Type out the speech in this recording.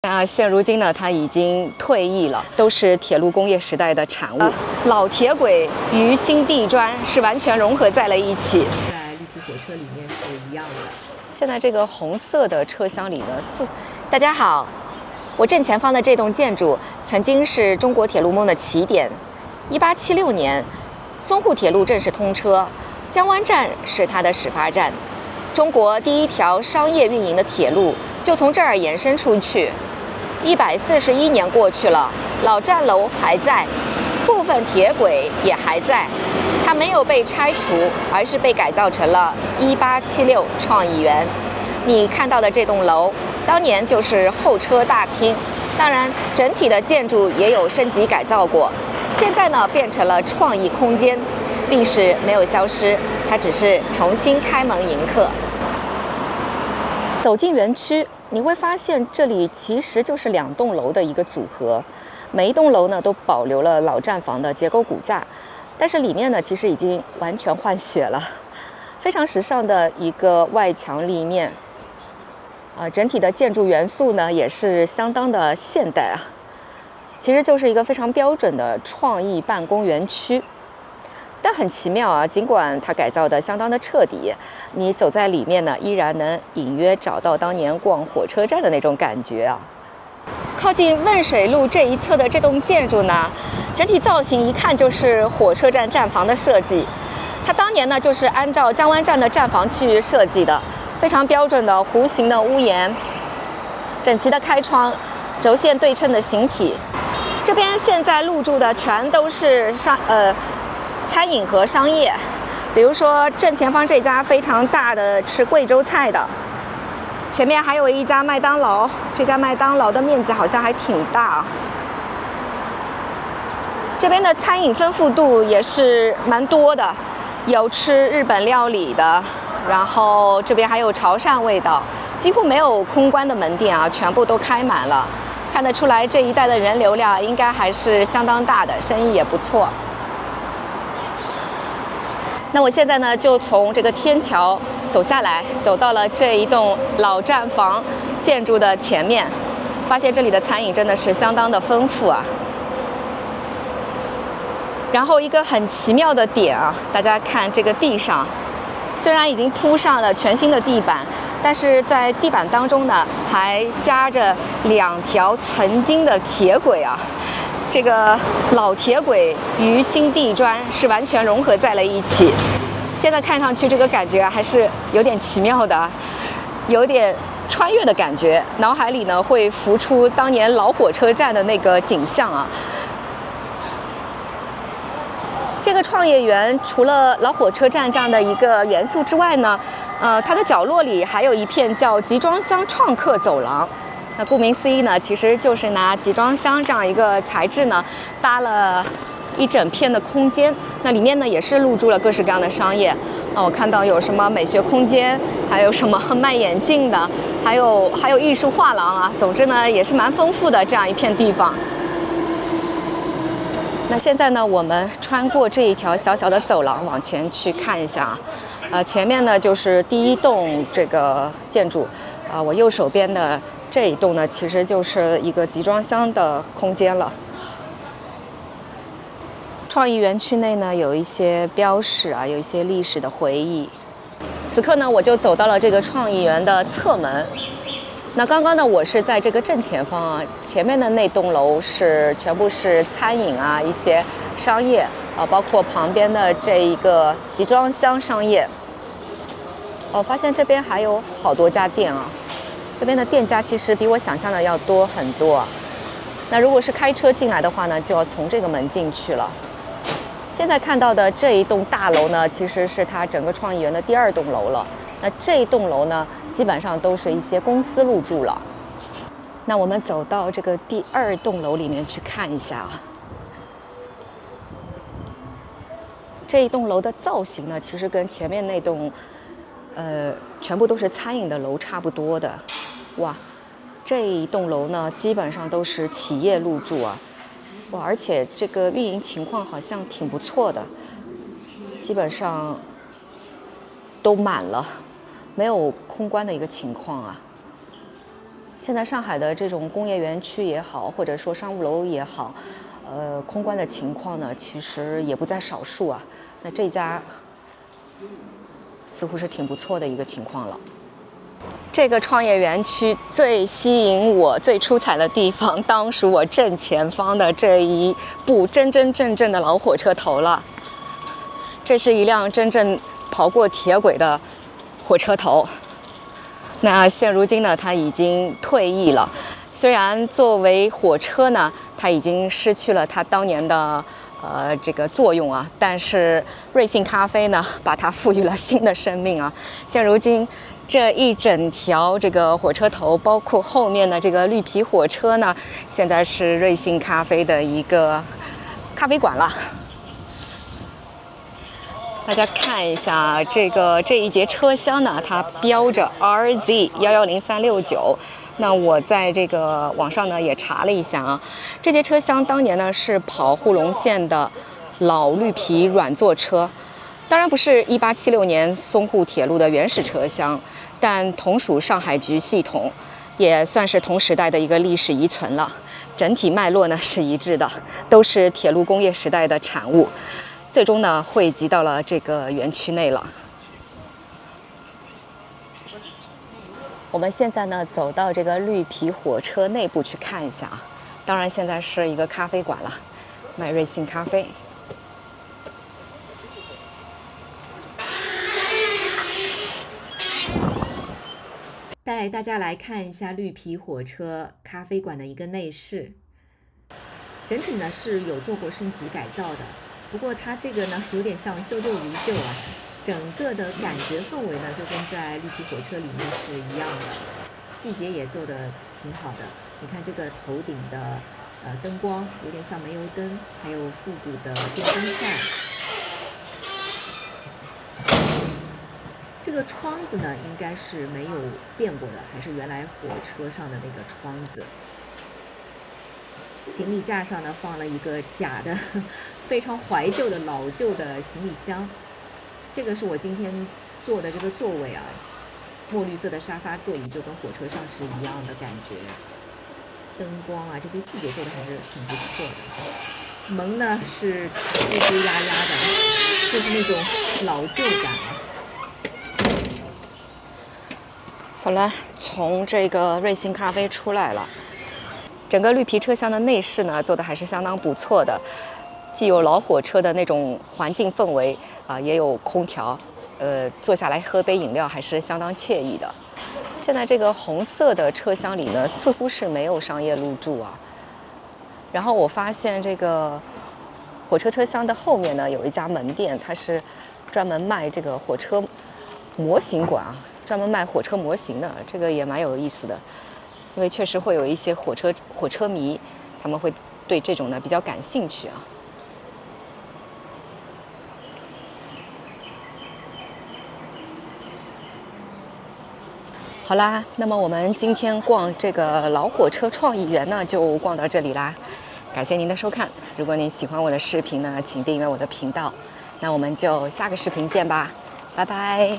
現如今呢，它已經退役了，都是鐵路工業時代的產物。老鐵軌與新地磚是完全融合在了一起，在綠皮火車裡面是一樣的。現在這個紅色的車廂裡呢，大家好，我正前方的這棟建築曾經是中國鐵路夢的起點。1876年，淞滬鐵路正式通車，江灣站是它的始發站。中國第一條商業運營的鐵路就從這兒延伸出去。141年過去了，老站樓還在，部分鐵軌也還在，它沒有被拆除，而是被改造成了1876創意園。你看到的這棟樓，當年就是候車大廳，當然整體的建築也有升級改造過，現在呢變成了創意空間，歷史沒有消失，它只是重新開門迎客。走進園區，你會發現這裡其實就是2棟樓的一個組合，每一棟樓呢都保留了老站房的結構骨架，但是裡面呢其實已經完全換血了，非常時尚的一個外牆立面，整體的建築元素呢也是相當的現代啊，其實就是一個非常標準的創意辦公園區。但很奇妙啊，儘管它改造的相當的徹底，你走在裡面呢，依然能隱約找到當年逛火車站的那種感覺啊。靠近汶水路這一側的這棟建築呢，整體造型一看就是火車站站房的設計。它當年呢就是按照江灣站的站房去設計的，非常標準的弧形的屋檐，整齊的開窗，軸線對稱的形體。這邊現在入駐的全都是餐飲和商業，比如說正前方這家非常大的吃貴州菜的，前面還有一家麥當勞，這家麥當勞的面積好像還挺大。這邊的餐飲豐富度也是蠻多的，有吃日本料理的，然後這邊還有潮汕味道，幾乎沒有空關的門店啊，全部都開滿了，看得出來這一帶的人流量應該還是相當大的，生意也不錯。那我現在呢，就從這個天橋走下來，走到了這一棟老站房建築的前面，發現這裡的餐飲真的是相當的豐富啊。然後一個很奇妙的點啊，大家看這個地上，雖然已經鋪上了全新的地板，但是在地板當中呢，還夾着2條曾經的鐵軌啊。這個老鐵軌與新地磚是完全融合在了一起，現在看上去這個感覺還是有點奇妙的，有點穿越的感覺，腦海裡呢會浮出當年老火車站的那個景象啊。這個創業園除了老火車站這樣的一個元素之外呢，它的角落裡還有一片叫集裝箱創客走廊。那顧名思義呢，其實就是拿集裝箱這樣一個材質呢，搭了一整片的空間。那裡面呢，也是入駐了各式各樣的商業。我看到有什麼美學空間，還有什麼賣眼鏡的，還有藝術畫廊啊。總之呢，也是蠻豐富的這樣一片地方。那現在呢，我們穿過這一條小小的走廊往前去看一下啊。前面呢就是第1棟這個建築，我右手邊的這一棟呢，其實就是一個集裝箱的空間了。創意園區內呢，有一些標識啊，有一些歷史的回憶。此刻呢，我就走到了這個創意園的側門。那剛剛呢，我是在這個正前方啊，前面的那棟樓全部是餐飲啊，一些商業啊，包括旁邊的這一個集裝箱商業。我發現這邊還有好多家店啊。這邊的店家其實比我想象的要多很多啊。那如果是開車進來的話呢，就要從這個門進去了。現在看到的這一棟大樓呢，其實是它整個創意園的第2棟樓了。那這一棟樓呢，基本上都是一些公司入駐了。那我們走到這個第2棟樓裡面去看一下啊。這一棟樓的造型呢，其實跟前面那棟全部都是餐飲的樓差不多的。哇，這一棟樓呢，基本上都是企業入駐啊。哇，而且這個運營情況好像挺不錯的，基本上都滿了，沒有空關的一個情況啊。現在上海的這種工業園區也好，或者說商務樓也好，空關的情況呢，其實也不在少數啊。那這家似乎是挺不錯的一個情況了。這個創業園區最吸引我、最出彩的地方，當屬我正前方的這一部真真正正的老火車頭了。這是一輛真正跑過鐵軌的火車頭。那現如今呢，它已經退役了。雖然作為火車呢，它已經失去了它當年的這個作用啊，但是瑞幸咖啡呢，把它賦予了新的生命啊。現如今這一整條這個火車頭，包括後面的這個綠皮火車呢，現在是瑞幸咖啡的一個咖啡館了。大家看一下这一节車廂呢，它標着 RZ110369。那我在這個網上呢也查了一下啊，這節車廂當年呢是跑滬龍線的老綠皮軟座車，當然不是1876年淞滬鐵路的原始車廂，但同屬上海局系統，也算是同時代的一個歷史遺存了。整體脈絡呢是一致的，都是鐵路工業時代的產物。最終呢，匯集到了這個園區內了。我們現在呢，走到這個綠皮火車內部去看一下啊。當然，現在是一個咖啡館了，賣瑞幸咖啡。带大家來看一下綠皮火車咖啡館的一個內飾。整體呢是有做過升級改造的。不過它這個呢有點像修舊如舊啊，整個的感覺氛圍呢就跟在綠皮火車裡面是一樣的，細節也做得挺好的。你看這個頭頂的燈光有點像煤油燈，還有復古的電風扇。這個窗子呢應該是沒有變過的，還是原來火車上的那個窗子。行李架上呢放了一個假的非常懷舊的老舊的行李箱，這個是我今天坐的這個座位啊，墨綠色的沙發座椅就跟火車上是一樣的感覺，燈光啊這些細節做的還是挺不錯的。門呢是吱吱呀呀的，就是那種老舊感啊。好了，從這個瑞幸咖啡出來了。整個綠皮車廂的內飾呢，做的還是相當不錯的，既有老火車的那種環境氛圍啊，也有空調，坐下來喝杯飲料還是相當愜意的。現在這個紅色的車廂裡呢，似乎是沒有商業入駐啊。然後我發現這個火車車廂的後面呢，有一家門店，它是專門賣這個火車模型館啊，專門賣火車模型的，這個也蠻有意思的。因為確實會有一些火車迷，他們會對這種呢比較感興趣啊。好啦，那麼我們今天逛這個老火車創意園呢，就逛到這裡啦。感謝您的收看，如果您喜歡我的視頻呢，請訂閱我的頻道。那我們就下個視頻見吧，拜拜。